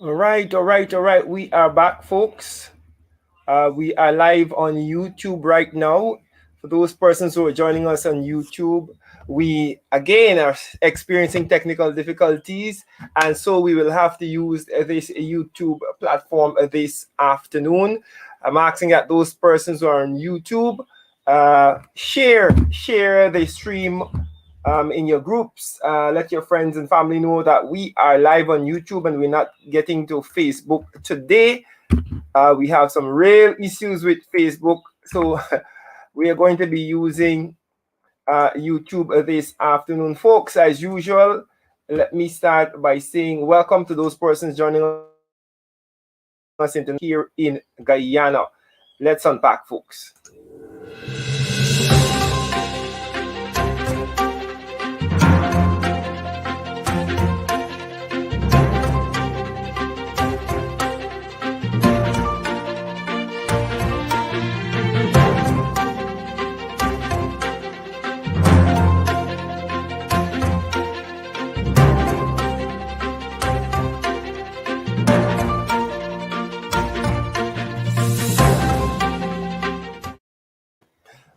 All right. We are back, folks. We are live on YouTube right now. For those persons who are joining us on YouTube, we again are experiencing technical difficulties, and so we will have to use this YouTube platform this afternoon. I'm asking that those persons who are on YouTube share the stream in your groups. Let your friends and family know that we are live on YouTube and we're not getting to Facebook today. We have some real issues with Facebook, so we are going to be using YouTube this afternoon, folks. As usual, let me start by saying welcome to those persons joining us here in Guyana. Let's unpack, folks.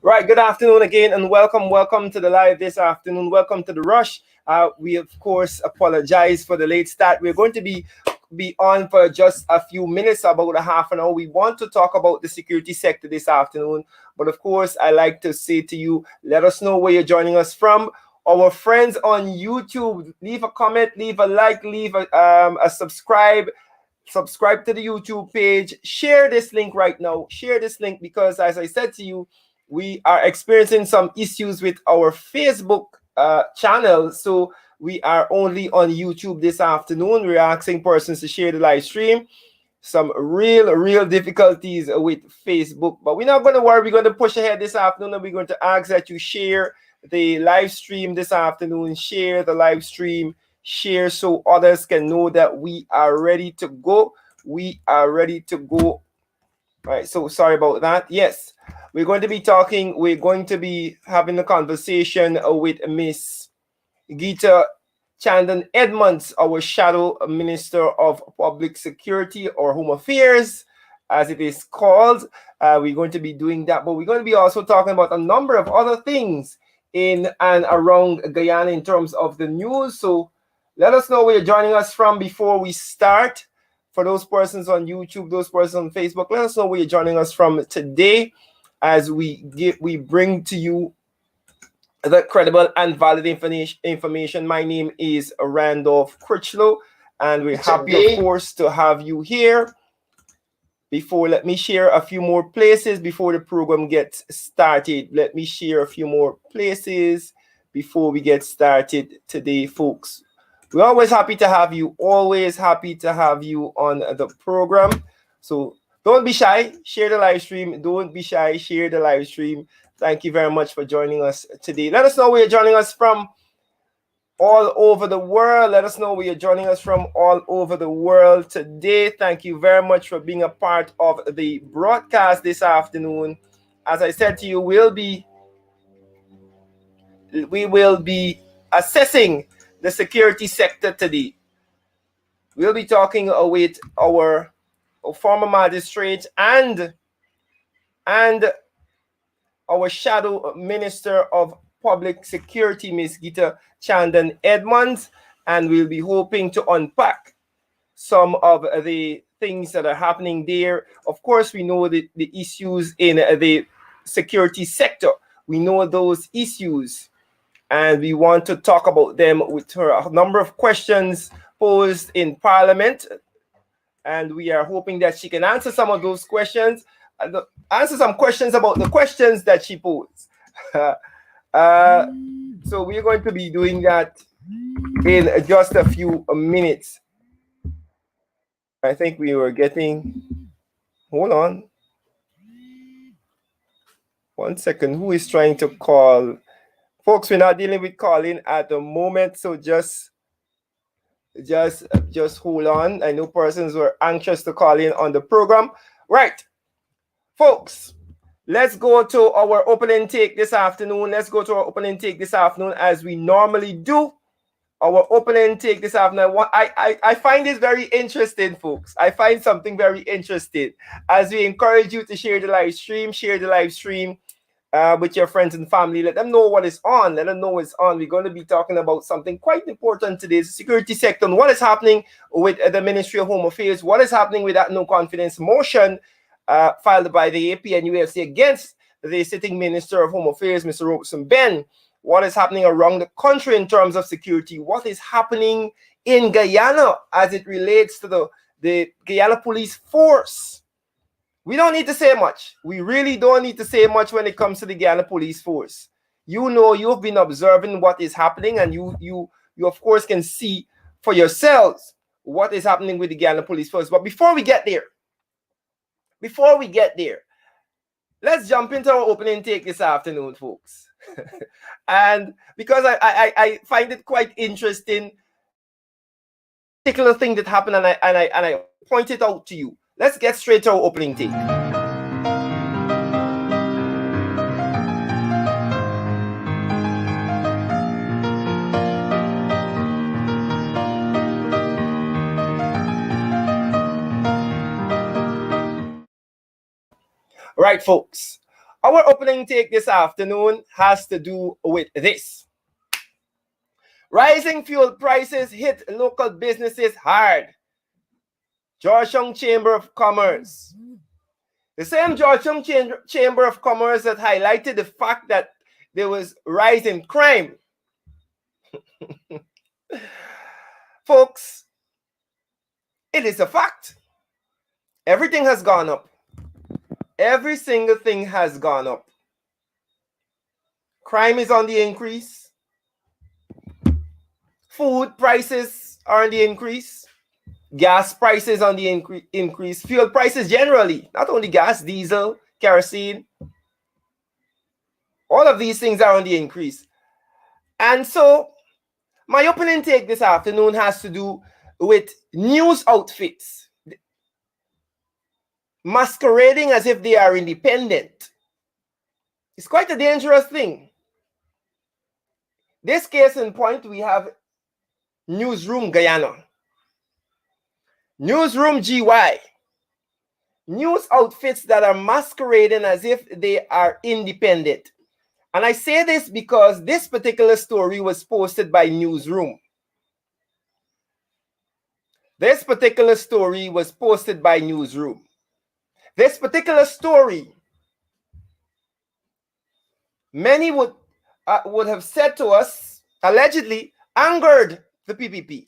Right, good afternoon again, and welcome to the live this afternoon. Welcome to the rush. We of course apologize for the late start. We're going to be on for just a few minutes, about a half an hour. We want to talk about the security sector this afternoon, but of course, I like to say to you, let us know where you're joining us from. Our friends on YouTube, leave a comment, leave a like, leave a subscribe to the YouTube page. Share this link right now. Share this link because, as I said to you, we are experiencing some issues with our Facebook channel. So we are only on YouTube this afternoon. We're asking persons to share the live stream. Some real difficulties with Facebook, but we're not going to worry. We're going to push ahead this afternoon, and we're going to ask that you share the live stream this afternoon. Share the live stream. Share so others can know that we are ready to go. We are ready to go. All right, so sorry about that. Yes, we're going to be having a conversation with Miss 𝐓𝐡𝐞 𝐑𝐮𝐬𝐡, our Shadow Minister of Public Security or Home Affairs, as it is called. We're going to be doing that, but we're going to be also talking about a number of other things in and around Guyana in terms of the news. So let us know where you're joining us from before we start. For those persons on YouTube, those persons on Facebook, let us know where you're joining us from today as we bring to you the credible and valid information. My name is Randolph Critchlow, and we're happy, of course, to have you here. Let me share a few more places before the program gets started. Let me share a few more places before we get started today, folks. We're always happy to have you, on the program. So don't be shy, share the live stream. Don't be shy, share the live stream. Thank you very much for joining us today. Let us know where you're joining us from all over the world. Let us know where you're joining us from all over the world today. Thank you very much for being a part of the broadcast this afternoon. As I said to you, we will be assessing the security sector today. We'll be talking with our former magistrate and our Shadow Minister of Public Security, Ms. 𝐓𝐡𝐞 𝐑𝐮𝐬𝐡, and we'll be hoping to unpack some of the things that are happening there. Of course, we know the issues in the security sector. We know those issues, and we want to talk about them with her. A number of questions posed in Parliament, and we are hoping that she can answer some of those questions, answer some questions about the questions that she posed. So we're going to be doing that in just a few minutes. I think we were getting, hold on. 1 second, who is trying to call? Folks, we're not dealing with calling at the moment, so just hold on. I know persons were anxious to call in on the program. Right, folks, let's go to our opening take this afternoon. As we normally do. our opening take this afternoon. I find this very interesting, folks. I find something very interesting as we encourage you to share the live stream, with your friends and family. Let them know what is on. Let them know what's on. We're going to be talking about something quite important today, the security sector, and what is happening with the Ministry of Home Affairs, what is happening with that no confidence motion filed by the APNUFC against the sitting Minister of Home Affairs, Mr. Robeson Ben. What is happening around the country in terms of security? What is happening in Guyana as it relates to the Guyana Police Force? We don't need to say much. We really don't need to say much when it comes to the Guyana Police Force. You know, you've been observing what is happening, and you of course can see for yourselves what is happening with the Guyana Police Force. But before we get there, let's jump into our opening take this afternoon, folks. And because I find it quite interesting, particular thing that happened, and I point it out to you. Let's get straight to our opening take. Right, folks. Our opening take this afternoon has to do with this. Rising fuel prices hit local businesses hard. Georgetown Chamber of Commerce. The same Georgetown Chamber of Commerce that highlighted the fact that there was rise in crime. Folks, it is a fact. Everything has gone up. Every single thing has gone up. Crime is on the increase. Food prices are on the increase. Gas prices on the increase. Fuel prices generally, not only gas, diesel, kerosene. All of these things are on the increase. And so my opening take this afternoon has to do with news outfits masquerading as if they are independent. It's quite a dangerous thing. This case in point, we have Newsroom Guyana, Newsroom GY, news outfits that are masquerading as if they are independent. And I say this because this particular story was posted by Newsroom. This particular story was posted by Newsroom. This particular story, many would have said to us, allegedly angered the PPP,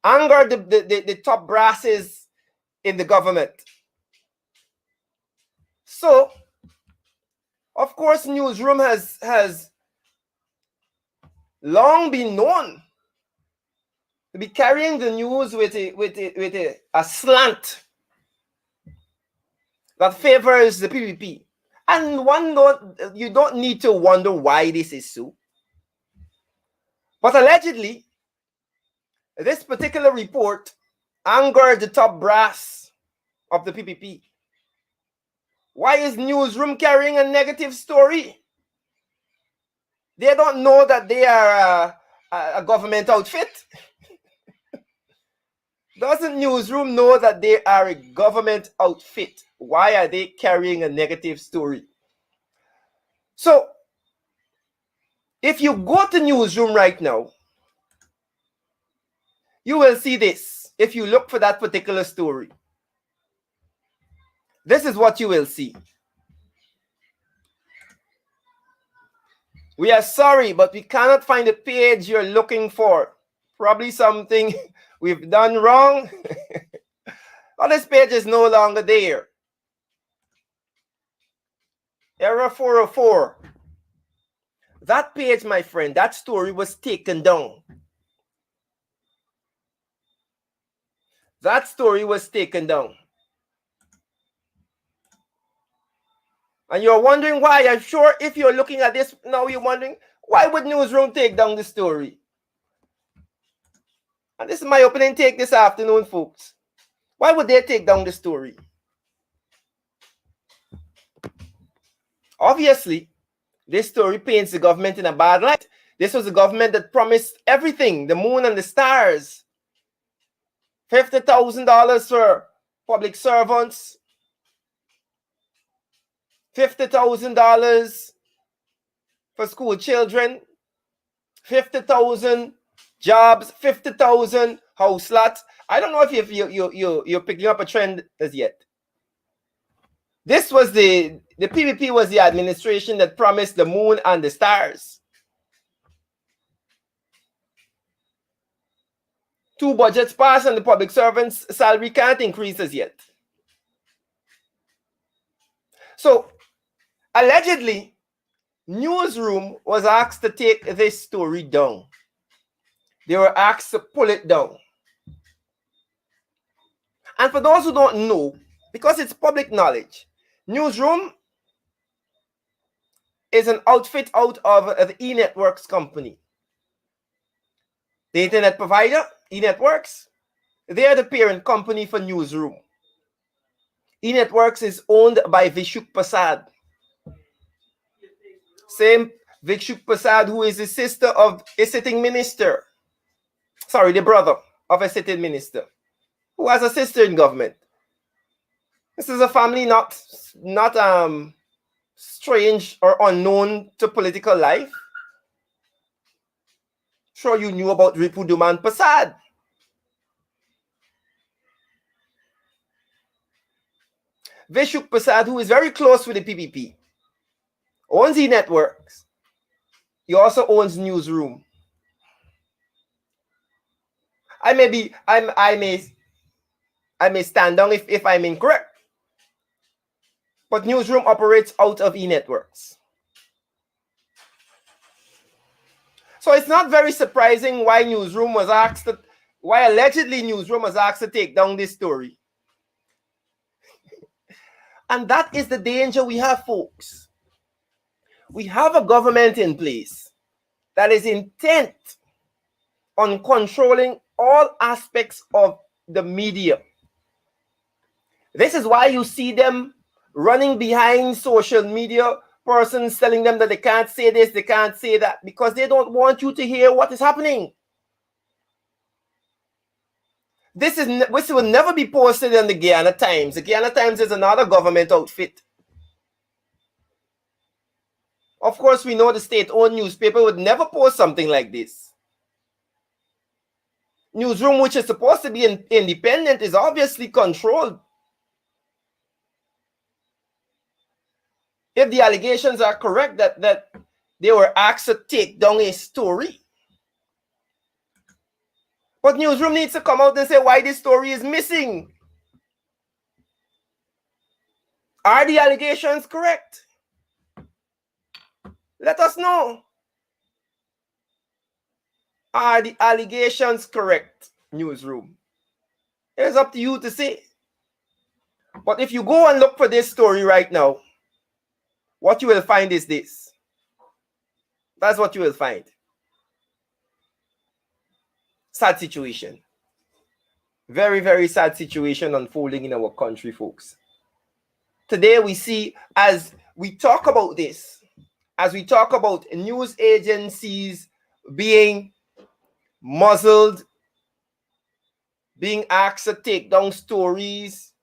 angered the top brasses in the government. So, of course, Newsroom has long been known to be carrying the news with a slant that favors the PPP. And you don't need to wonder why this is so. But allegedly, this particular report angered the top brass of the PPP. Why is Newsroom carrying a negative story? They don't know that they are a government outfit. Doesn't Newsroom know that they are a government outfit? Why are they carrying a negative story? So, if you go to Newsroom right now, you will see this. If you look for that particular story, this is what you will see. We are sorry, but we cannot find the page you're looking for. Probably something we've done wrong. Well, this page is no longer there. Error 404. That page, my friend, that story was taken down. That story was taken down. And you're wondering why. I'm sure if you're looking at this now, you're wondering, why would Newsroom take down the story? And this is my opening take this afternoon, folks. Why would they take down the story? Obviously, this story paints the government in a bad light. This was a government that promised everything, the moon and the stars. $50,000 for public servants. $50,000 for school children. 50,000 jobs. 50,000 house lots. I don't know if you're picking up a trend as yet. This was the PPP was the administration that promised the moon and the stars. 2 budgets passed and the public servants' salary can't increase as yet. So, allegedly, Newsroom was asked to take this story down. They were asked to pull it down. And for those who don't know, because it's public knowledge, Newsroom is an outfit out of the 𝐸networks company. The internet provider, 𝐸networks, they are the parent company for Newsroom. 𝐸networks is owned by 𝐓𝐡𝐞 Prasad. Same 𝐓𝐡𝐞 Prasad, who is the sister of a sitting minister. Sorry, the brother of a sitting minister, who has a sister in government. This is a family not strange or unknown to political life. Sure, you knew about Ripudaman Prasad. 𝐓𝐡𝐞 Prasad, who is very close with the PPP, owns 𝐸networks. He also owns Newsroom. I may stand down if I'm incorrect, but Newsroom operates out of 𝐸networks. So it's not very surprising why allegedly Newsroom was asked to take down this story. And that is the danger we have, folks. We have a government in place that is intent on controlling all aspects of the media. This is why you see them running behind social media persons telling them that they can't say this, they can't say that, because they don't want you to hear what is happening. This will never be posted in the Guyana Times. The Guyana Times is another government outfit. Of course, we know the state-owned newspaper would never post something like this. Newsroom, which is supposed to be independent, is obviously controlled. If the allegations are correct that they were asked to take down a story. But Newsroom needs to come out and say why this story is missing. Are the allegations correct? Let us know. Are the allegations correct, Newsroom? It's up to you to say. But if you go and look for this story right now, what you will find is this. That's what you will find. Sad situation. Very, very sad situation unfolding in our country, folks. Today we see, as we talk about this, as we talk about news agencies being muzzled, being asked to take down stories,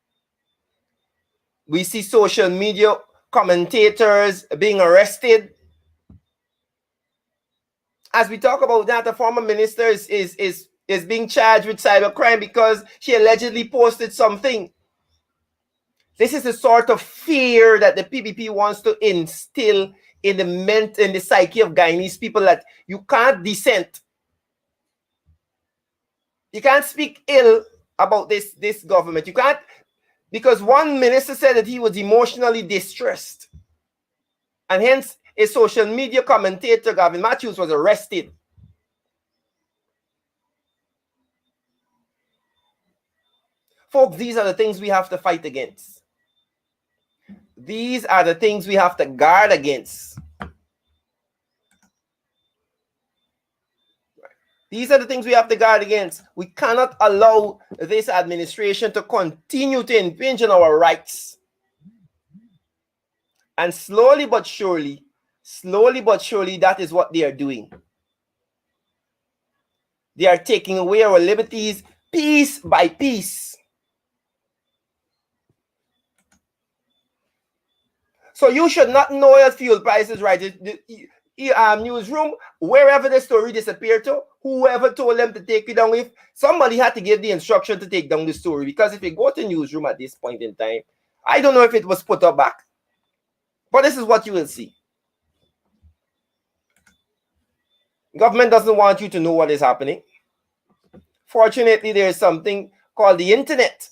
we see social media commentators being arrested. As we talk about that, the former minister is being charged with cybercrime because she allegedly posted something. This is the sort of fear that the PPP wants to instill in the psyche of Guyanese people, that you can't dissent. You can't speak ill about this government. You can't, because one minister said that he was emotionally distressed. And hence, a social media commentator, Gavin Matthews, was arrested. Folks, these are the things we have to fight against. These are the things we have to guard against. These are the things we have to guard against. We cannot allow this administration to continue to impinge on our rights. And slowly but surely, that is what they are doing. They are taking away our liberties piece by piece. So you should not know your fuel prices, right? The newsroom, wherever the story disappeared to, whoever told them to take it down, if somebody had to give the instruction to take down the story, because if you go to newsroom at this point in time, I don't know if it was put up back, but this is what you will see. Government doesn't want you to know what is happening. Fortunately, there is something called the internet.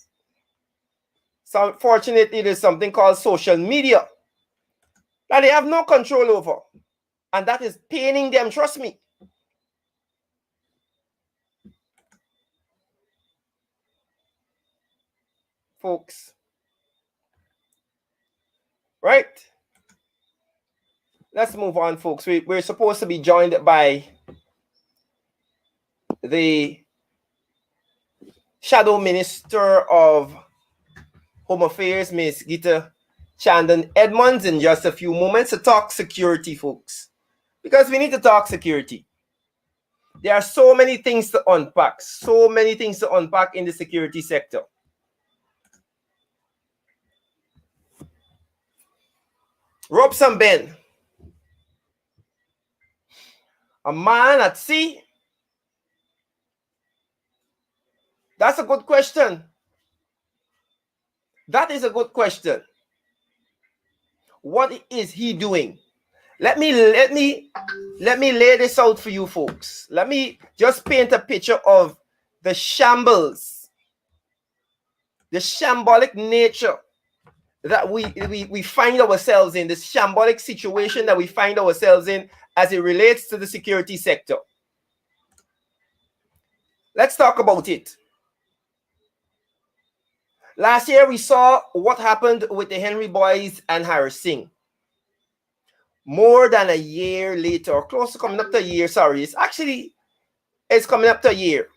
So fortunately, there's something called social media that they have no control over. And that is paining them, trust me. Folks. Right? Let's move on, folks. We're supposed to be joined by the Shadow Minister of Home Affairs, Ms. Gita Chandan Edmonds, in just a few moments to talk security, folks. Because we need to talk security. There are so many things to unpack. So many things to unpack in the security sector. Robson Ben. A man at sea? That's a good question. That is a good question. What is he doing? Let me lay this out for you folks. Let me just paint a picture of the shambles, the shambolic nature that we find ourselves in, this shambolic situation that we find ourselves in as it relates to the security sector. Let's talk about it. Last year, we saw what happened with the Henry Boys and Harris Singh. More than a year later, or close to coming up to a year, sorry. It's coming up to a year.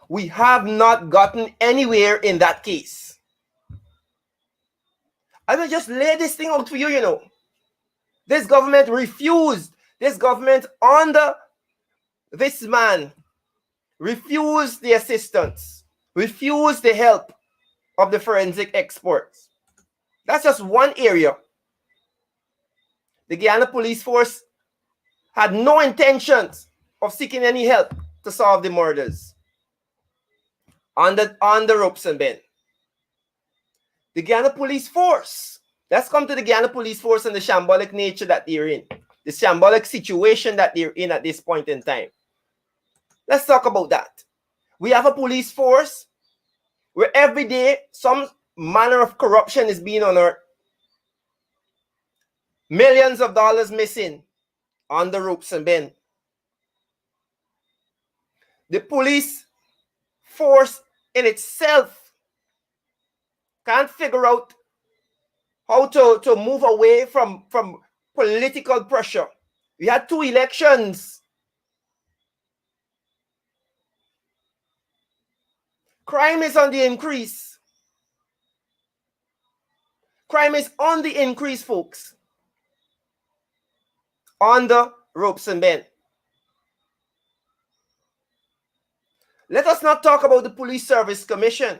We have not gotten anywhere in that case. I will just lay this thing out for you, you know. This government refused. This government under this man refused the assistance, refused the help of the forensic experts. That's just one area. The Guyana Police Force had no intentions of seeking any help to solve the murders on the Robson Ben. The Guyana Police Force. Let's come to the Guyana Police Force and the shambolic nature that they're in, the shambolic situation that they're in at this point in time. Let's talk about that. We have a police force where every day some manner of corruption is being unearthed. Millions of dollars missing on the Robson Ben. The police force in itself can't figure out how to move away from political pressure. We had 2 elections. Crime is on the increase. Crime is on the increase, folks. On the Robson Ben. Let us not talk about the Police Service Commission.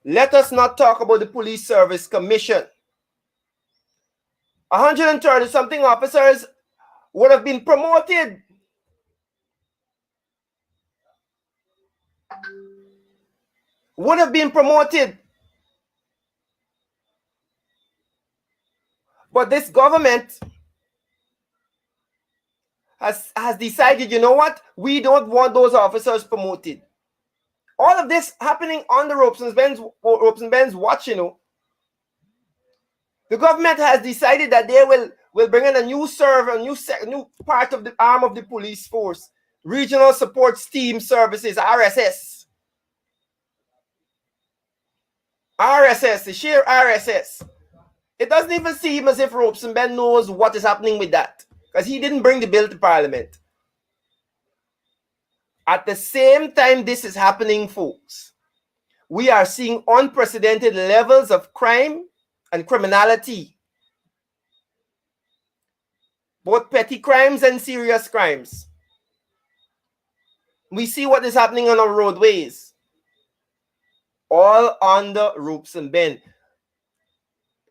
Let us not talk about the Police Service Commission. 130-something officers would have been promoted. Would have been promoted. But this government has decided, you know what? We don't want those officers promoted. All of this happening on the Robson Ben's watch, you know. The government has decided that they will bring in a new new part of the arm of the police force, Regional Support Team Services, RSS. RSS, the sheer RSS. It doesn't even seem as if Robson Ben knows what is happening with that, because he didn't bring the bill to Parliament. At the same time this is happening, folks, we are seeing unprecedented levels of crime and criminality. both petty crimes and serious crimes. We see what is happening on our roadways, all under ropes and bend.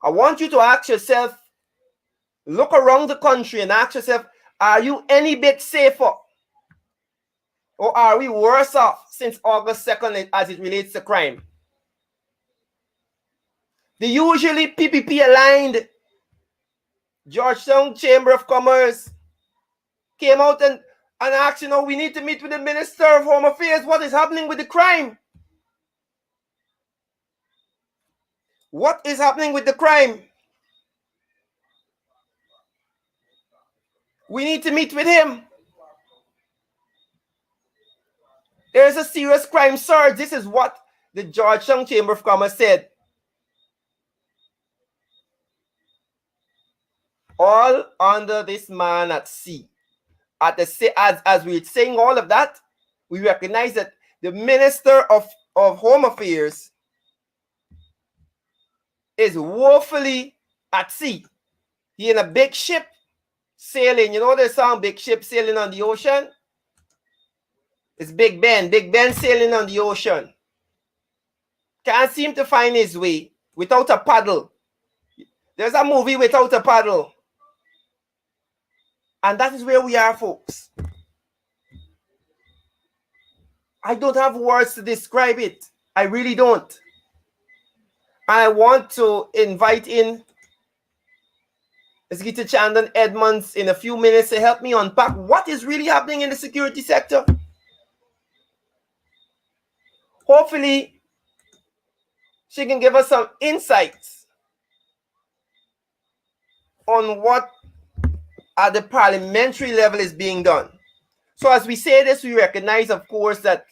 I want you to ask yourself, look around the country and ask yourself, are you any bit safer? Or are we worse off since August 2nd as it relates to crime? The usually PPP aligned Georgetown Chamber of Commerce came out and asked, we need to meet with the Minister of Home Affairs. What is happening with the crime? What is happening with the crime? We need to meet with him. There's a serious crime surge. This is what the Georgetown Chamber of Commerce said. All under this man at sea. As we're saying all of that, we recognize that the Minister of Home Affairs is woefully at sea. He in a big ship sailing. You know the song Big Ship Sailing on the Ocean? It's Big Ben sailing on the ocean. Can't seem to find his way without a paddle. There's a movie Without a Paddle. And that is where we are, folks. I don't have words to describe it. I really don't. I want to invite in 𝐓𝐡𝐞 Edmonds in a few minutes to help me unpack what is really happening in the security sector. Hopefully, she can give us some insights on what at the parliamentary level is being done. So as we say this, we recognize, of course, that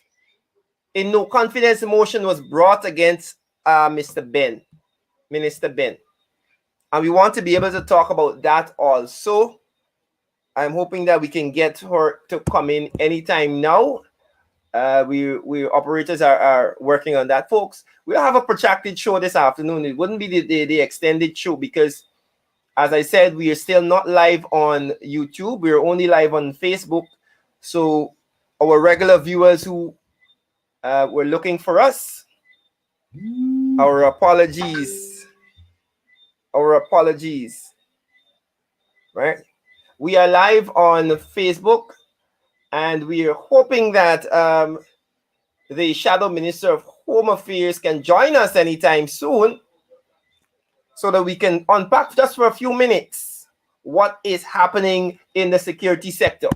a no confidence motion was brought against Minister Ben. And we want to be able to talk about that also. I'm hoping that we can get her to come in anytime now. We operators are working on that, folks. We'll have a protracted show this afternoon. It wouldn't be the extended show because, as I said, we are still not live on YouTube. We're only live on Facebook. So our regular viewers who were looking for us, our apologies. Right? We are live on Facebook, and we are hoping that the Shadow Minister of Home Affairs can join us anytime soon so that we can unpack just for a few minutes what is happening in the security sector.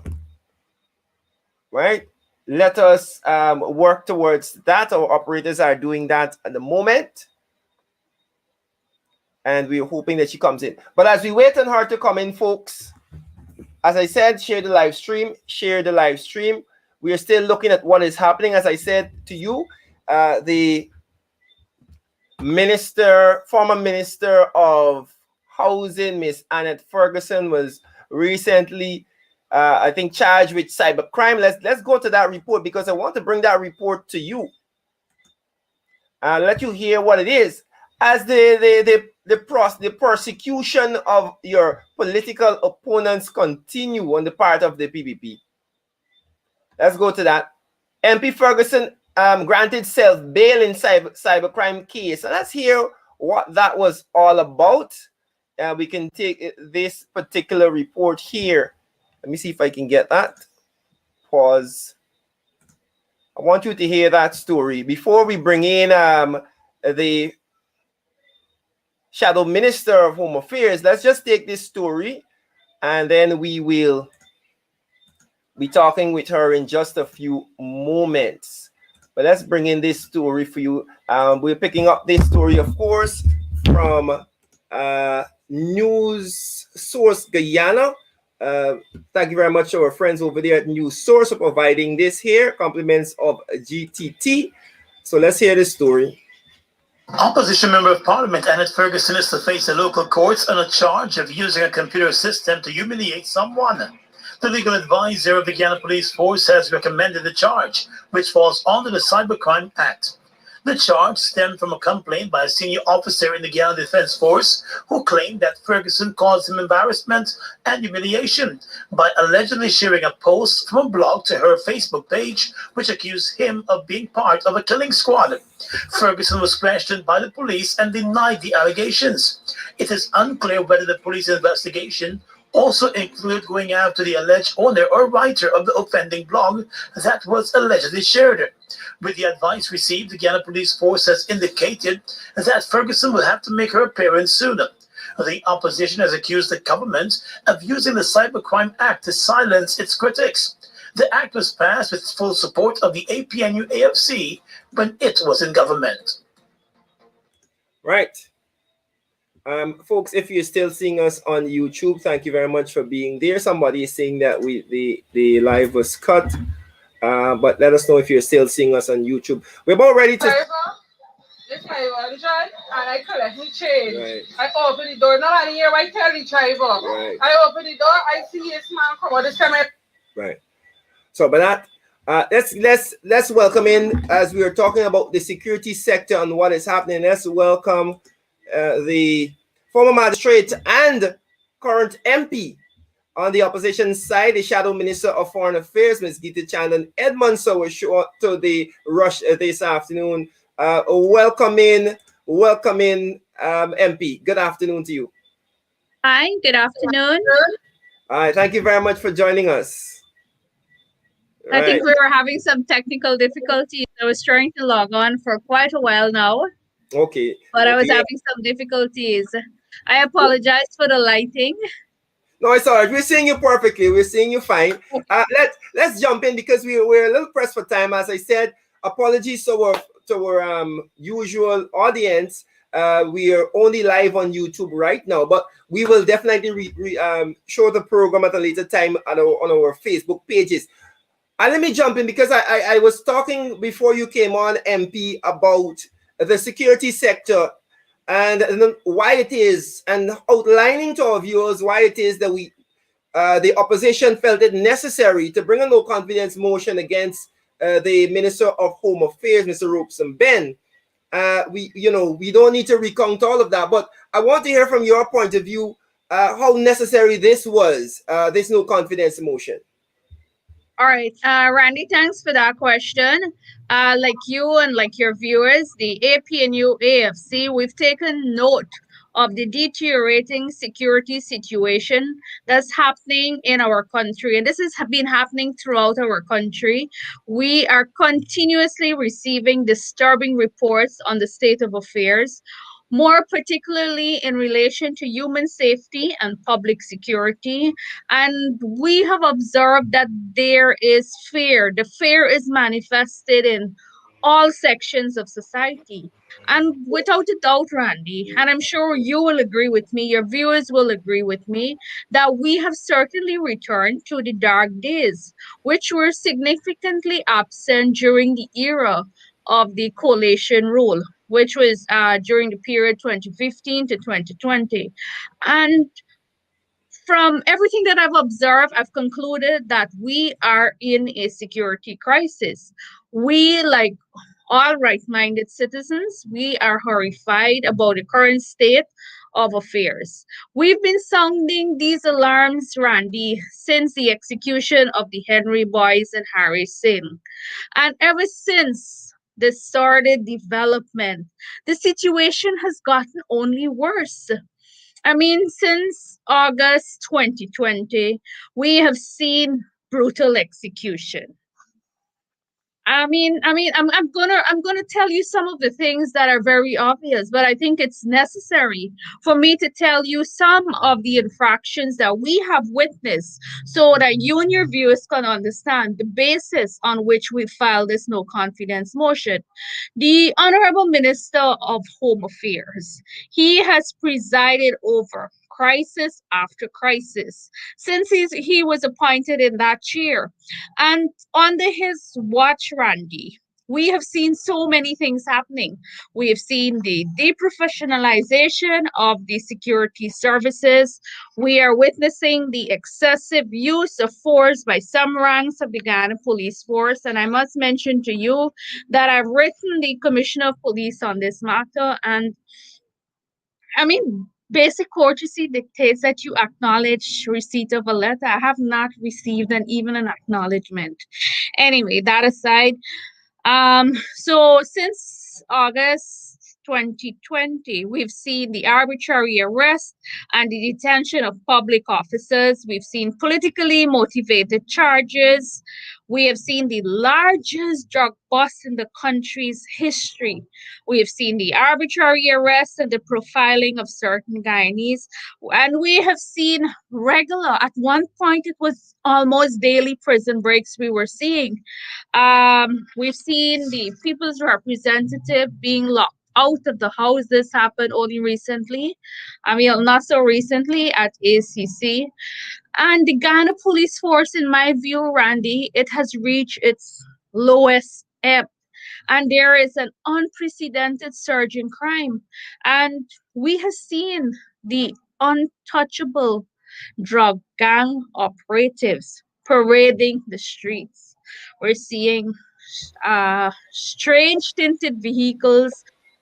Right? Let us work towards that. Our operators are doing that at the moment. And we're hoping that she comes in. But as we wait on her to come in, folks, as I said, share the live stream. We are still looking at what is happening. As I said to you, the former Minister of Housing, Miss Annette Ferguson, was recently, I think, charged with cybercrime. Let's go to that report because I want to bring that report to you. Let you hear what it is. As the persecution of your political opponents continue on the part of the PPP. Let's go to that. MP Ferguson granted self-bail in cybercrime case. So let's hear what that was all about. We can take this particular report here. Let me see if I can get that. Pause. I want you to hear that story. Before we bring in the Shadow Minister of Home Affairs, let's just take this story and then we will be talking with her in just a few moments. But let's bring in this story for you. We're picking up this story, of course, from News Source Guyana. Thank you very much to our friends over there at News Source for providing this here. Compliments of GTT. So let's hear this story. Opposition Member of Parliament Annette Ferguson is to face the local courts on a charge of using a computer system to humiliate someone. The legal advisor of the Guyana Police Force has recommended the charge, which falls under the Cybercrime Act. The charge stemmed from a complaint by a senior officer in the Guyana Defense Force who claimed that Ferguson caused him embarrassment and humiliation by allegedly sharing a post from a blog to her Facebook page, which accused him of being part of a killing squad. Ferguson was questioned by the police and denied the allegations. It is unclear whether the police investigation also included going after the alleged owner or writer of the offending blog that was allegedly shared. With the advice received, the Guyana Police Force has indicated that Ferguson will have to make her appearance soon. The opposition has accused the government of using the Cybercrime Act to silence its critics. The act was passed with full support of the APNU-AFC when it was in government. Right. Folks, if you're still seeing us on YouTube, thank you very much for being there. Somebody is saying that the live was cut, but let us know if you're still seeing us on YouTube. We're about ready to. The driver John, and I collect my change. Right. I open the door. Nobody here. I tell the driver. Right. I open the door. I see this man come out. This time Right. So, but that let's welcome in, as we are talking about the security sector and what is happening. Let's welcome the former magistrate and current MP on the opposition side, the Shadow Minister of Foreign Affairs, Ms. Geeta Chandon Edmond. So we're sure to the rush this afternoon. Welcome in, MP. Good afternoon to you. Hi, good afternoon. All right, thank you very much for joining us. I think we were having some technical difficulties. I was trying to log on for quite a while now. Okay. But I was having some difficulties. I apologize for the lighting. No, it's all right. We're seeing you perfectly. We're seeing you fine. Let's jump in because we're a little pressed for time. As I said, apologies to our usual audience. We are only live on YouTube right now, but we will definitely show the program at a later time on our Facebook pages. And let me jump in because I was talking before you came on, MP, about the security sector and why it is, and outlining to our viewers why it is that the opposition felt it necessary to bring a no confidence motion against the Minister of Home Affairs, Mr. Robeson Ben. We don't need to recount all of that, but I want to hear from your point of view how necessary this was, this no confidence motion. All right, Randy, thanks for that question. Like you and like your viewers, the APNU AFC, we've taken note of the deteriorating security situation that's happening in our country. And this has been happening throughout our country. We are continuously receiving disturbing reports on the state of affairs, more particularly in relation to human safety and public security. And we have observed that there is fear. The fear is manifested in all sections of society. And without a doubt, Randy, and I'm sure you will agree with me, your viewers will agree with me, that we have certainly returned to the dark days, which were significantly absent during the era of the coalition rule, which was during the period 2015 to 2020. And from everything that I've observed, I've concluded that we are in a security crisis. We, like all right-minded citizens, we are horrified about the current state of affairs. We've been sounding these alarms, Randy, since the execution of the Henry Boys and Harry Singh. And ever since the started development, the situation has gotten only worse. I mean, since August 2020, we have seen brutal execution. I'm gonna tell you some of the things that are very obvious, but I think it's necessary for me to tell you some of the infractions that we have witnessed so that you and your viewers can understand the basis on which we filed this no confidence motion. The Honorable Minister of Home Affairs, he has presided over crisis after crisis since he was appointed in that chair. And under his watch, Randy, we have seen so many things happening. We have seen the deprofessionalization of the security services. We are witnessing the excessive use of force by some ranks of the Ghana police force. And I must mention to you that I've written the Commissioner of Police on this matter. And I mean, basic courtesy dictates that you acknowledge receipt of a letter. I have not received even an acknowledgement. Anyway, that aside, so since August 2020, we've seen the arbitrary arrest and the detention of public officers. We've seen politically motivated charges. We have seen the largest drug bust in the country's history. We have seen the arbitrary arrest and the profiling of certain Guyanese. And we have seen at one point, it was almost daily prison breaks we were seeing. We've seen the people's representative being locked out of the house. This happened only recently. I mean, not so recently at ACC. And the Ghana police force, in my view, Randy, it has reached its lowest ebb. And there is an unprecedented surge in crime. And we have seen the untouchable drug gang operatives parading the streets. We're seeing strange tinted vehicles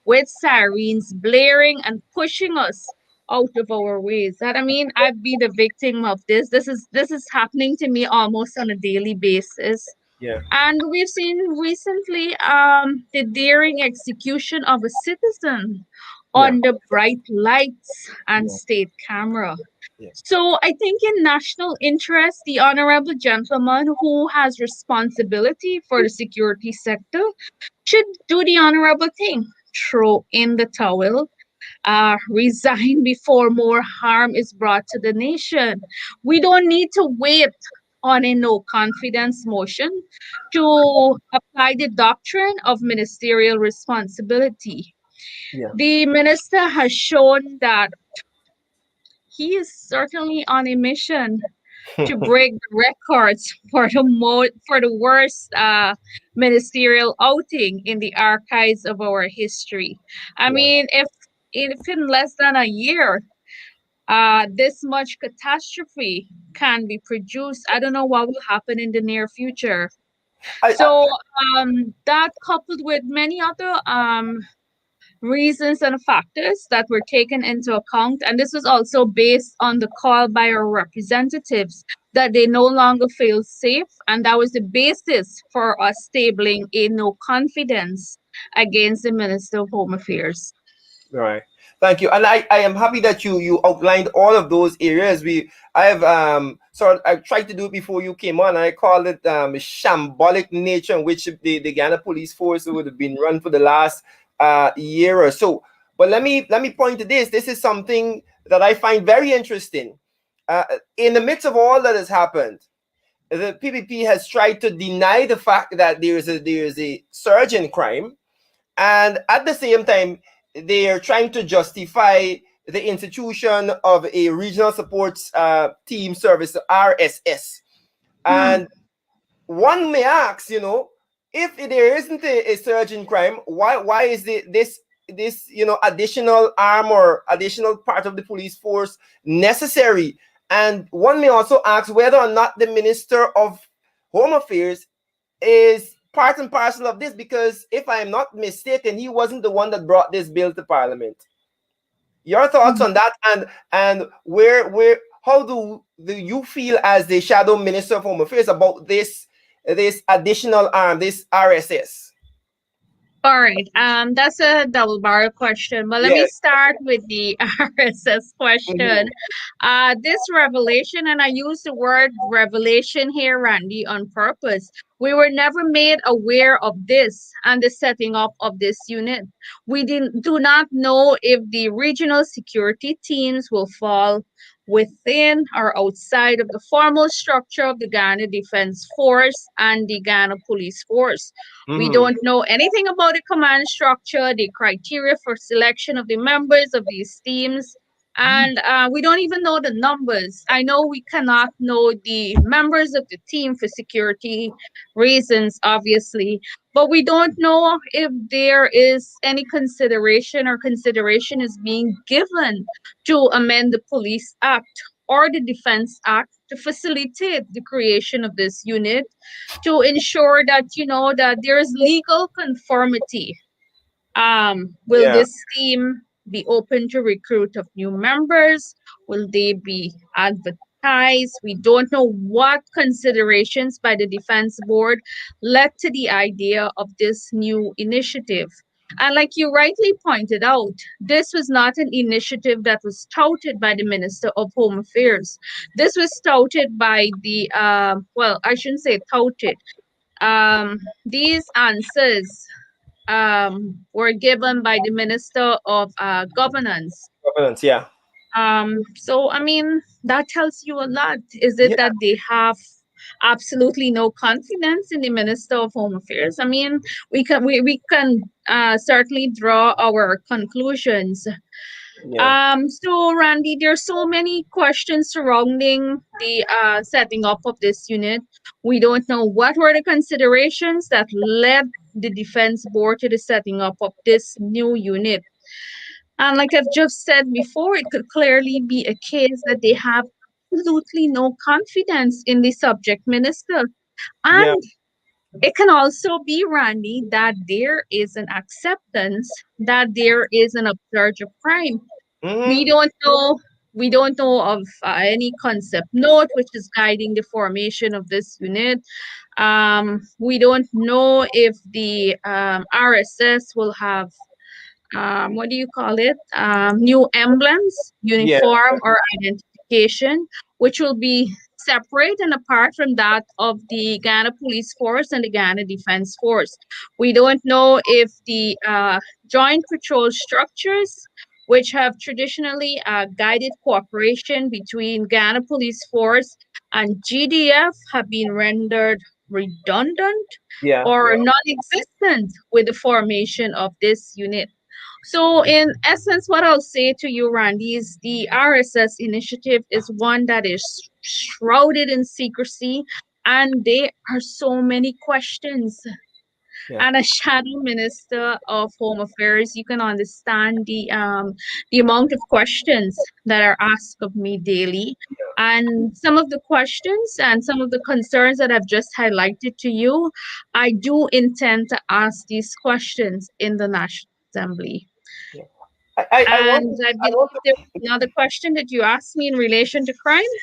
with sirens blaring and pushing us out of our ways. That I mean, I've been a victim of this. This is happening to me almost on a daily basis. Yeah. And we've seen recently the daring execution of a citizen Yeah. under bright lights and Yeah. state camera. Yeah. So I think in national interest, the honorable gentleman who has responsibility for the security sector should do the honorable thing. Throw in the towel, resign before more harm is brought to the nation. We don't need to wait on a no confidence motion to apply the doctrine of ministerial responsibility. Yeah. The minister has shown that he is certainly on a mission to break the records for the worst ministerial outing in the archives of our history. I Yeah. mean, if in less than a year, this much catastrophe can be produced, I don't know what will happen in the near future. I So that coupled with many other reasons and factors that were taken into account. And this was also based on the call by our representatives that they no longer feel safe. And that was the basis for us tabling a no confidence against the Minister of Home Affairs. Right. Thank you. And I am happy that you outlined all of those areas. I have I tried to do it before you came on. I called it shambolic nature in which the Ghana police force would have been run for the last year or so. But let me point to this. This is something that I find very interesting. In the midst of all that has happened, the PPP has tried to deny the fact that there is a surge in crime, and at the same time they are trying to justify the institution of a regional supports team service, RSS. And one may ask, if there isn't a surge in crime, why is this additional arm or additional part of the police force necessary? And one may also ask whether or not the Minister of Home Affairs is part and parcel of this, because if I am not mistaken, he wasn't the one that brought this bill to Parliament. Your thoughts on that, and how do you feel as the Shadow Minister of Home Affairs about this additional arm, this RSS? All right. That's a double barrel question, but let me start with the RSS question. This revelation, and I use the word revelation here, Randy, on purpose. We were never made aware of this and the setting up of this unit. We do not know if the regional security teams will fall within or outside of the formal structure of the Ghana Defense Force and the Ghana Police Force. We don't know anything about the command structure, the criteria for selection of the members of these teams. And we don't even know the numbers. I know we cannot know the members of the team for security reasons, obviously, but we don't know if there is any consideration or consideration is being given to amend the Police Act or the Defense Act to facilitate the creation of this unit to ensure that that there is legal conformity. Will Yeah. this team be open to recruit of new members? Will they be advertised? We don't know what considerations by the Defense Board led to the idea of this new initiative. And like you rightly pointed out, this was not an initiative that was touted by the Minister of Home Affairs. This was touted by well, I shouldn't say touted. These answers were given by the Minister of Governance. Governance. Yeah. So I mean that tells you a lot. Is it Yeah. that they have absolutely no confidence in the Minister of Home Affairs? I mean, we can certainly draw our conclusions. Yeah. So Randy, there's so many questions surrounding the setting up of this unit. We don't know what were the considerations that led the Defense Board to the setting up of this new unit. And like I've just said before, it could clearly be a case that they have absolutely no confidence in the subject minister. Yeah. And it can also be, Randy, that there is an acceptance that there is an upsurge of crime. We Hmm. don't know. We don't know of any concept note which is guiding the formation of this unit. We don't know if the RSS will have what do you call it? New emblems, Yeah. uniform or identification, which will be separate and apart from that of the Ghana Police Force and the Ghana Defense Force. We don't know if the joint patrol structures, which have traditionally guided cooperation between Ghana Police Force and GDF, have been rendered redundant Yeah. or Yeah. non-existent with the formation of this unit. So, in essence, what I'll say to you, Randy, is the RSS initiative is one that is shrouded in secrecy, and there are so many questions. Yeah. And as shadow minister of Home Affairs, you can understand the amount of questions that are asked of me daily. And some of the questions and some of the concerns that I've just highlighted to you, I do intend to ask these questions in the National Assembly. Yeah. I want And to, I I believe want to there was another question that you asked me in relation to crime.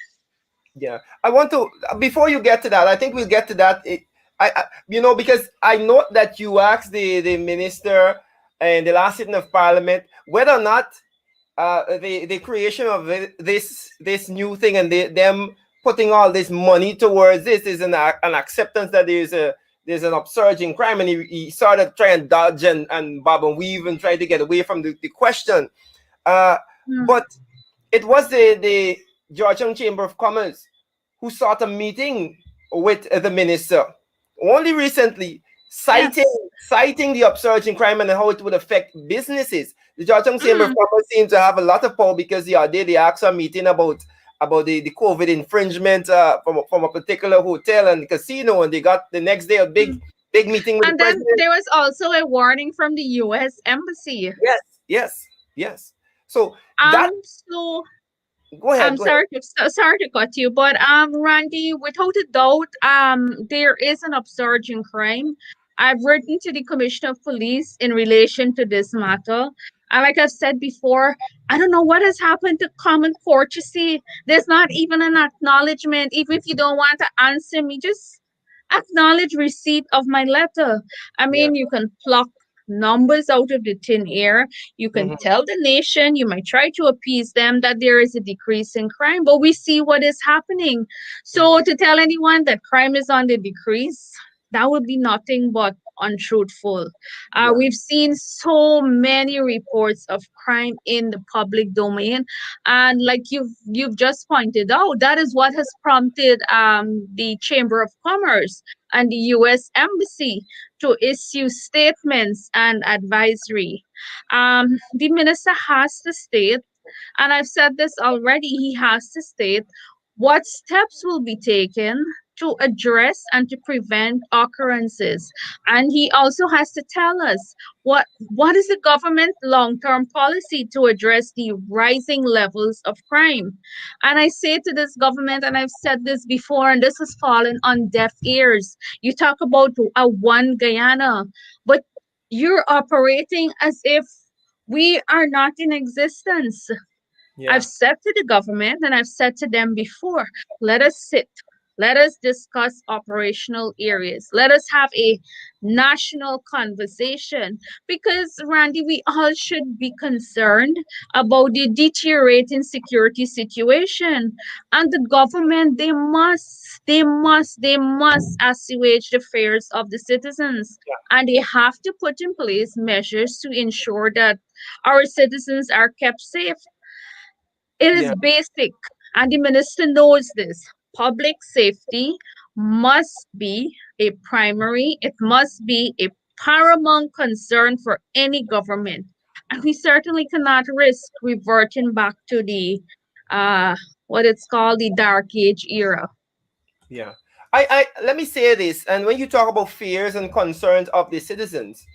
Yeah, I want to. Before you get to that, I think we'll get to that. Because I know that you asked the minister in the last sitting of Parliament whether or not the creation of this new thing and them putting all this money towards this is an acceptance that there's an upsurge in crime, and he started trying to dodge and bob and weave and try to get away from the question. Hmm. But it was the Georgetown Chamber of Commerce who sought a meeting with the minister only recently, Yes. citing the upsurge in crime and how it would affect businesses. The Georgetown Chamber of Mm. Commerce seems to have a lot of power because the other day they asked a meeting about the COVID infringement from a particular hotel and casino, and they got the next day a big meeting with the And then president. there was also a warning from the U.S. Embassy. Yes, yes, yes. So that So go ahead, I'm go ahead. sorry to cut you, but Randy, without a doubt, there is an upsurge in crime. I've written to the Commissioner of Police in relation to this matter. And like I've said before, I don't know what has happened to common courtesy. There's not even an acknowledgement. Even if you don't want to answer me, just acknowledge receipt of my letter. I Yeah. mean, you can pluck numbers out of the thin air. You can Hmm. tell the nation, you might try to appease them that there is a decrease in crime, but we see what is happening. So to tell anyone that crime is on the decrease, that would be nothing but untruthful. Yeah. We've seen so many reports of crime in the public domain, and like you've just pointed out, that is what has prompted the Chamber of Commerce and the U.S. Embassy to issue statements and advisory. The minister has to state And I've said this already, he has to state what steps will be taken to address and to prevent occurrences. And he also has to tell us what is the government long-term policy to address the rising levels of crime. And I say to this government, and I've said this before, and this has fallen on deaf ears. You talk about a one Guyana, but you're operating as if we are not in existence. I've Yeah. said to the government and I've said to them before, let us sit, let us discuss operational areas, let us have a national conversation because, Randy, we all should be concerned about the deteriorating security situation. And the government, they must assuage the fears of the citizens. And they have to put in place measures to ensure that our citizens are kept safe. It is Yeah. basic, and the minister knows this. Public safety must be it must be a paramount concern for any government. And we certainly cannot risk reverting back to the uh what it's called the dark age era. Yeah. I let me say this, and when you talk about fears and concerns of the citizens,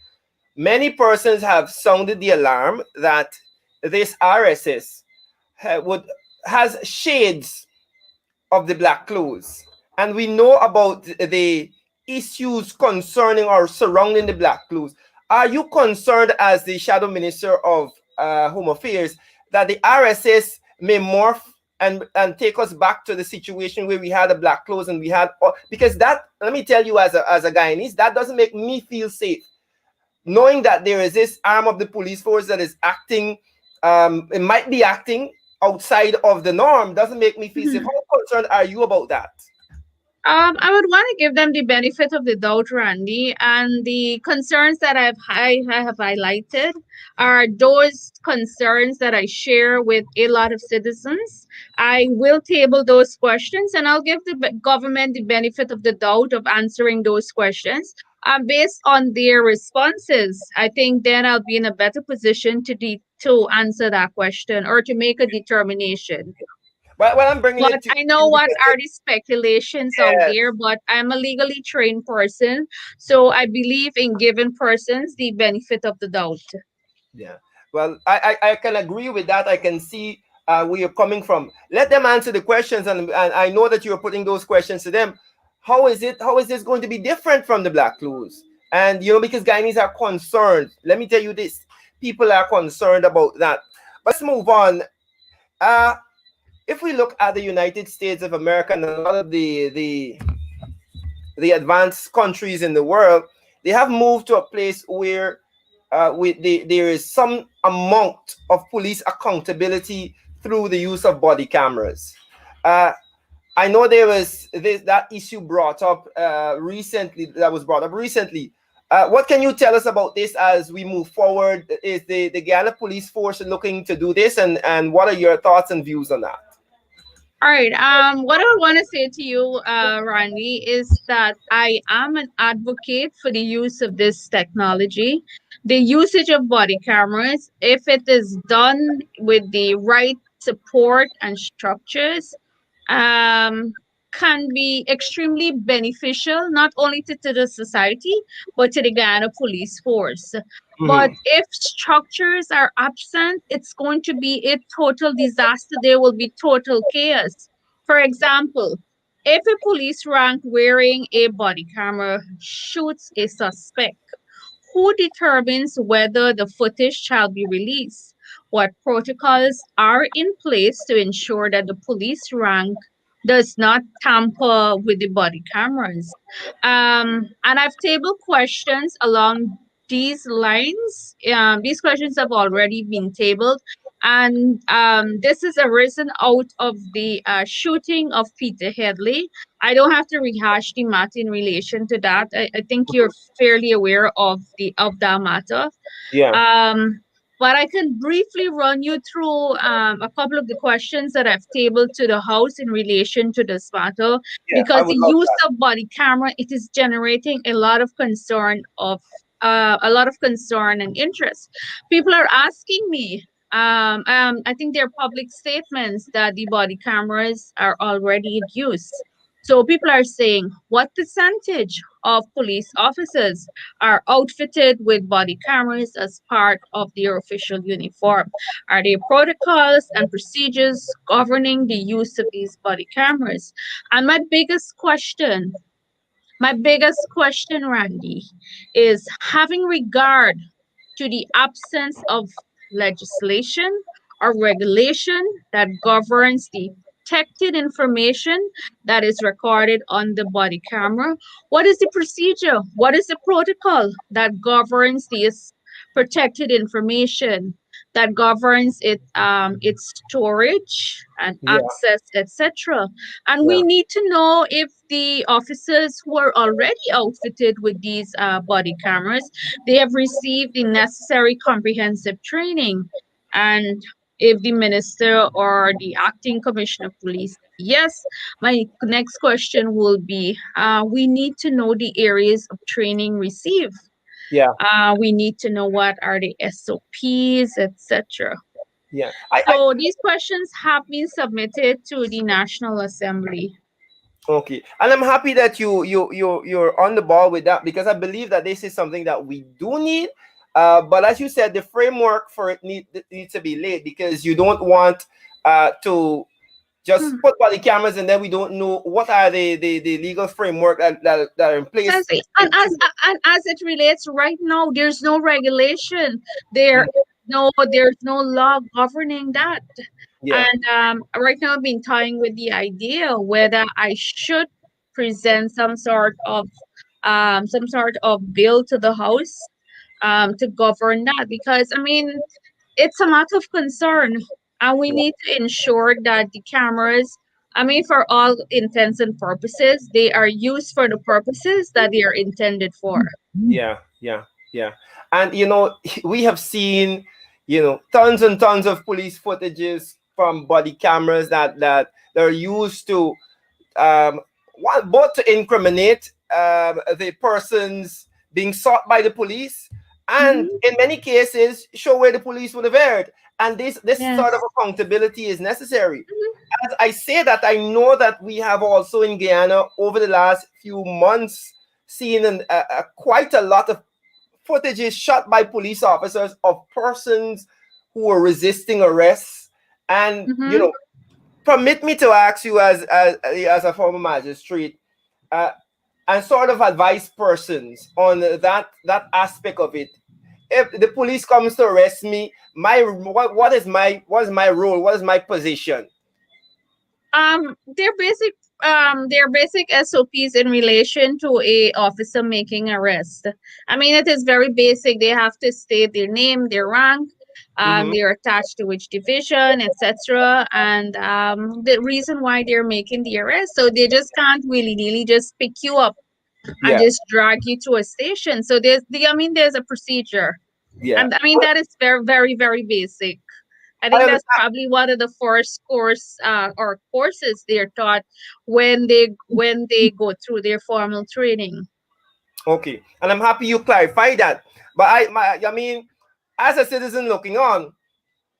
many persons have sounded the alarm that this RSS would has shades of the black clothes, and we know about the issues concerning or surrounding the black clothes. Are you concerned, as the shadow minister of Home Affairs, that the RSS may morph and take us back to the situation where we had the black clothes and we had, because that, let me tell you, as a Guyanese, that doesn't make me feel safe, knowing that there is this arm of the police force that is acting, it might be acting outside of the norm, doesn't make me feel safe. How concerned are you about that? I would want to give them the benefit of the doubt, Randy, and the concerns that I have highlighted are those concerns that I share with a lot of citizens. I will table those questions, and I'll give the government the benefit of the doubt of answering those questions. Based on their responses, I think then I'll be in a better position to answer that question or to make a determination. Well, I'm bringing But it to I know you what because are the speculations out yes, there, but I'm a legally trained person. So I believe in giving persons the benefit of the doubt. yeah. Well, I can agree with that. I can see where you're coming from. Let them answer the questions, and I know that you're putting those questions to them. How is it? How is this going to be different from the black clues? And because Guyanese are concerned. Let me tell you this: people are concerned about that. But let's move on. Uh, if we look at the United States of America and a lot of the advanced countries in the world, they have moved to a place where there is some amount of police accountability through the use of body cameras. Uh, I know there was that issue brought up recently. That was brought up recently. What can you tell us about this as we move forward? Is the Guyana Police Force looking to do this, and what are your thoughts and views on that? All right. What I want to say to you, Randy, is that I am an advocate for the use of this technology. The usage of body cameras, if it is done with the right support and structures, um, can be extremely beneficial not only to the society but to the Guyana Police Force. But Hmm. if structures are absent, it's going to be a total disaster. There will be total chaos. For example, if a police rank wearing a body camera shoots a suspect, who determines whether the footage shall be released? What protocols are in place to ensure that the police rank does not tamper with the body cameras? And I've tabled questions along these lines. These questions have already been tabled. And this is arisen out of the shooting of Peter Headley. I don't have to rehash the matter in relation to that. I think you're fairly aware of that matter. Yeah, Um, but I can briefly run you through a couple of the questions that I've tabled to the House in relation to this matter, yeah, I because the would love use that. of body camera, it is generating a lot of concern and interest. People are asking me, I think there are public statements that the body cameras are already in use. So people are saying, what percentage of police officers are outfitted with body cameras as part of their official uniform? Are there protocols and procedures governing the use of these body cameras? And my biggest question, Randy, is having regard to the absence of legislation or regulation that governs the protected information that is recorded on the body camera. What is the procedure? What is the protocol that governs this protected information, that governs its storage and Yeah, access, etc.? And yeah, we need to know if the officers who are already outfitted with these body cameras, they have received the necessary comprehensive training. And if the minister or the acting commissioner of police, yes, my next question will be, we need to know the areas of training received. yeah, We need to know what are the SOPs, etc. yeah. So these questions have been submitted to the National Assembly. Okay, and I'm happy that you're on the ball with that, because I believe that this is something that we do need. But as you said, the framework for it needs to be laid, because you don't want to just put body cameras and then we don't know what are the legal framework that are in place. And as it relates right now, there's no regulation. There's no law governing that. Yeah, And right now, I've been toying with the idea whether I should present some sort of bill to the House to govern that, because I mean it's a matter of concern, and we yeah, need to ensure that the cameras, I mean, for all intents and purposes, they are used for the purposes that they are intended for. yeah, yeah, yeah. And we have seen tons and tons of police footages from body cameras that are used to both to incriminate the persons being sought by the police, and Hmm. in many cases show where the police would have erred. And this sort of Yes. accountability is necessary. Mhm. As I say that, I know that we have also in Guyana over the last few months seen quite a lot of footages shot by police officers of persons who were resisting arrest. And Mhm. permit me to ask you, as a former magistrate, uh, and sort of advise persons on that aspect of it. If the police comes to arrest me, what is my role? What is my position? Their basic SOPs in relation to a officer making arrest. I mean, it is very basic. They have to state their name, their rank, Mm-hmm. they're attached to which division, etc., and the reason why they're making the arrest. So they just can't willy nilly just pick you up and Yeah, just drag you to a station. So there's a procedure, yeah. and I mean that is very, very, very basic. I I think that's understand. probably one of the first or courses they're taught when they go through their formal training. Okay, and I'm happy you clarified that. But I mean, as a citizen looking on,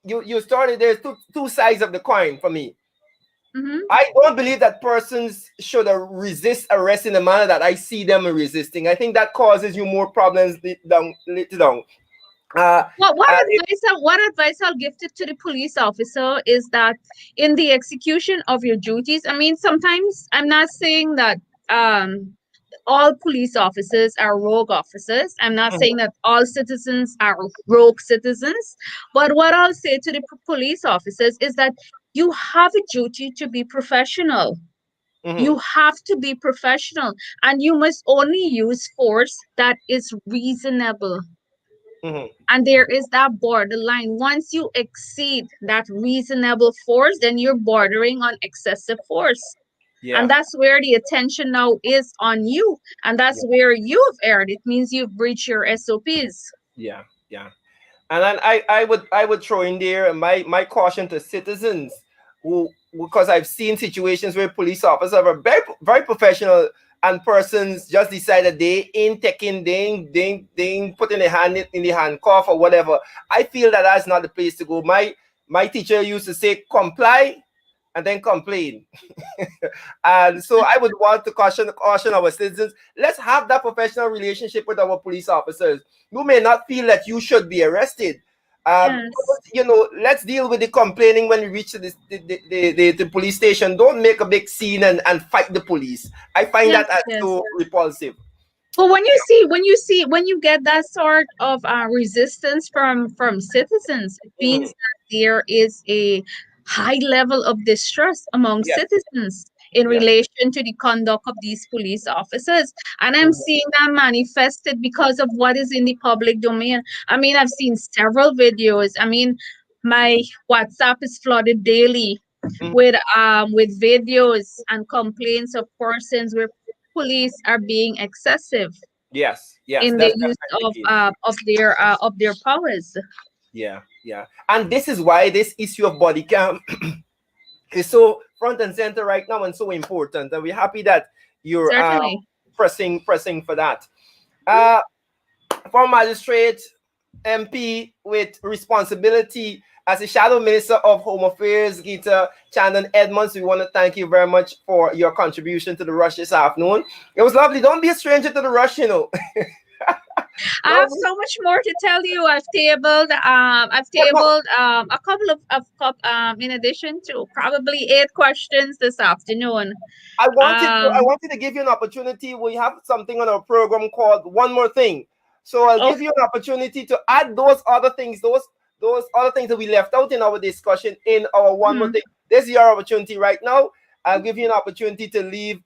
you started. There's two sides of the coin for me. Mm-hmm. I don't believe that persons should resist arrest in the manner that I see them resisting. I think that causes you more problems later down. Uh, What what uh, advice I- what advice I'll give to the police officer is that in the execution of your duties, I mean, sometimes I'm not saying that all police officers are rogue officers. I'm not saying that all citizens are rogue citizens. But what I'll say to the police officers is that you have a duty to be professional. mhm, You have to be professional, and you must only use force that is reasonable. mhm. And there is that borderline. Once you exceed that reasonable force, then you're bordering on excessive force. And Yeah, that's where the attention now is on you. And that's yeah, where you've erred. It means you've breached your SOPs. yeah, yeah. And then I would throw in there my caution to citizens who, because I've seen situations where police officers are very very professional and persons just decided they ain't taking, they ain't putting their hand in the handcuff or whatever, I feel that that's not the place to go. My teacher used to say, comply and then complain. And so I would want to caution our citizens, let's have that professional relationship with our police officers. You may not feel that you should be arrested. Yes. You know, let's deal with the complaining when we reach the police station. Don't make a big scene and fight the police. I find Yes, that as yes. so repulsive. But when you get that sort of resistance from citizens, it means that there is a high level of distrust among Yes, citizens in yes. relation to the conduct of these police officers. And I'm Mhm. seeing that manifested because of what is in the public domain. I mean, I've seen several videos. I mean, my WhatsApp is flooded daily Mhm. with videos and complaints of persons where police are being excessive Yes, yes, in the that's use definitely the case. of their powers. Yeah, yeah. And this is why this issue of body cam is so front and center right now and so important. And we're happy that you're Certainly. pressing for that. Uh, for magistrate, MP with responsibility as a shadow minister of Home Affairs, 𝐓𝐡𝐞 𝐑𝐮𝐬𝐡, we want to thank you very much for your contribution to the rush this afternoon. It was lovely. Don't be a stranger to the rush, you know. I have so much more to tell you. I've tabled a couple in addition to probably 8 questions this afternoon. I Um, wanted to give you an opportunity. We have something on our program called One More Thing. So I'll give okay. you an opportunity to add those other things, those other things that we left out in our discussion in our One More Mhm. Thing. This is your opportunity right now. I'll give you an opportunity to leave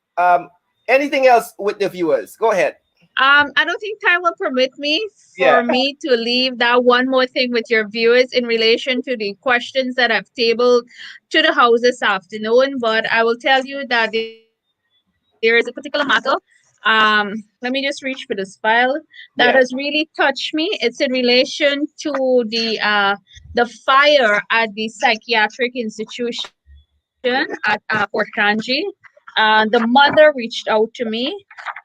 anything else with the viewers. Go ahead. I don't think time will permit me Yeah. for me to leave that one more thing with your viewers in relation to the questions that I've tabled to the house this afternoon. But I will tell you that there is a particular matter. Let me just reach for this file that has Yeah. really touched me. It's in relation to the fire at the psychiatric institution at Fort Kanji. The mother reached out to me,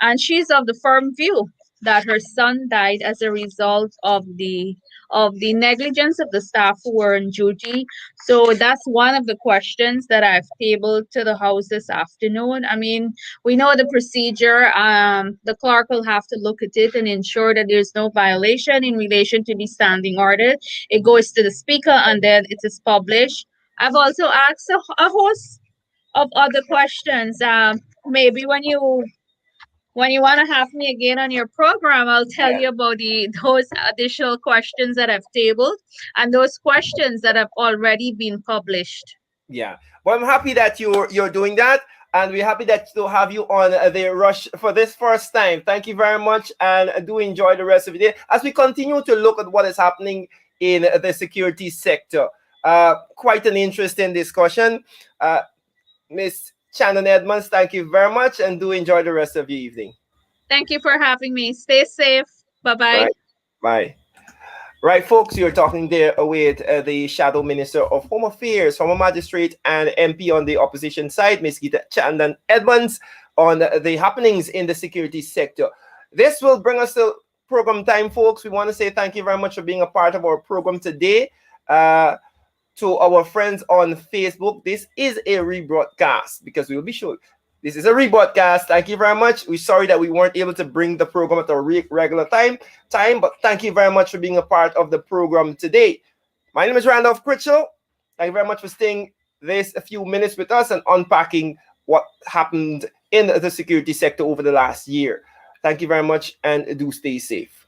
and she's of the firm view that her son died as a result of the negligence of the staff who were on duty. So that's one of the questions that I've tabled to the house this afternoon. I mean, we know the procedure. The clerk will have to look at it and ensure that there's no violation in relation to the standing order. It goes to the speaker and then it is published. I've also asked a host of other questions. Maybe when you want to have me again on your program, I'll tell Yeah. you about those additional questions that I've tabled and those questions that have already been published. Yeah. Well, I'm happy that you're doing that, and we're happy that to have you on the rush for this first time. Thank you very much, and do enjoy the rest of the day as we continue to look at what is happening in the security sector. Quite an interesting discussion. Miss Shannon Edmonds, thank you very much, and do enjoy the rest of your evening. Thank you for having me. Stay safe. Bye bye. Right. Bye. Right, folks, you're talking there with the Shadow Minister of Home Affairs, former magistrate and MP on the opposition side, Ms. 𝐓𝐡𝐞 𝐑𝐮𝐬𝐡, on the happenings in the security sector. This will bring us to program time, folks. We want to say thank you very much for being a part of our program today. To our friends on Facebook, this is a rebroadcast because we will be sure this is a rebroadcast. Thank you very much. We're sorry that we weren't able to bring the program at our regular time, but thank you very much for being a part of the program today. My name is 𝐬𝐡𝐞. Thank you very much for staying a few minutes with us and unpacking what happened in the security sector over the last year. Thank you very much, and do stay safe.